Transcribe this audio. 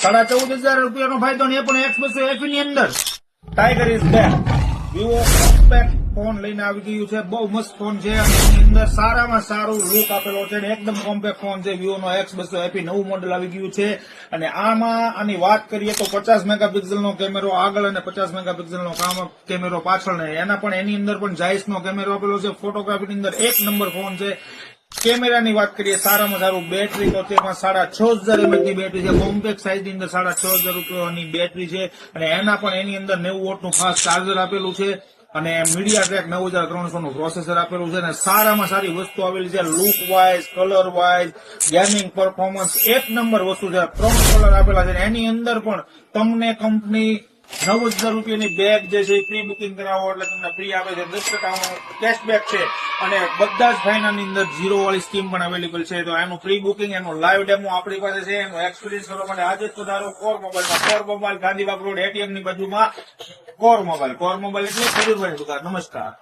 ₹14,500 ફાયદો ને એ પણ X200 FE ની અંદર. Tiger is back. Vivo compact phone લઈને આવી ગયું છે. બહુ મસ્ત ફોન છે અને એની અંદર સારામાં સારું લુક આપેલો છે અને એકદમ કોમ્પેક્ટ ફોન છે. વિવો નો X200 FE નવું મોડેલ આવી ગયું છે અને આની વાત કરીએ તો 50 મેગાપિક્સલ નો કેમેરો આગળ અને 50 મેગાપિક્સલ નો કેમેરો પાછળ ને એની અંદર પણ જાયસ નો કેમેરો આપેલો છે. ફોટોગ્રાફીની અંદર એક નંબર ફોન છે. કેમેરાની વાત કરીએ સારામાં સારું બેટરી તો તેમાં 6500 mAh ની બેટરી છે. કોમ્પેક્ટ સાઇઝની અંદર 6500 ની બેટરી છે અને એની અંદર 90 વોટનું ફાસ્ટ ચાર્જર આપેલું છે અને MediaTek 9300 નું પ્રોસેસર આપેલું છે અને સારામાં સારી વસ્તુ આવેલી છે. Look wise, colour wise, gaming performance એક નંબર વસ્તુ છે. 3 કલર આપેલા છે. એની અંદર પણ તમને કંપની ₹90,000 ની બેગ જે છે પ્રી બુકિંગ કરાવો એટલે તમને ફ્રી આપે છે. 10% કેશબેક છે અને બધા જ ફાઇનાની અંદર 0 વાળી સ્કીમ પણ અવેલેબલ છે. તો એનું પ્રી બુકિંગ, એનું લાઈવ ડેમો આપણી પાસે છે. એનો એક્સપિરિયન્સ કરવા માટે આજે જ પધારો કોર મોબાઈલમાં. Core mobile, Gandhibagh road, ATM ની બાજુમાં કોર મોબાઈલ એટલે ખેડૂતભાઈની દુકાન. નમસ્કાર.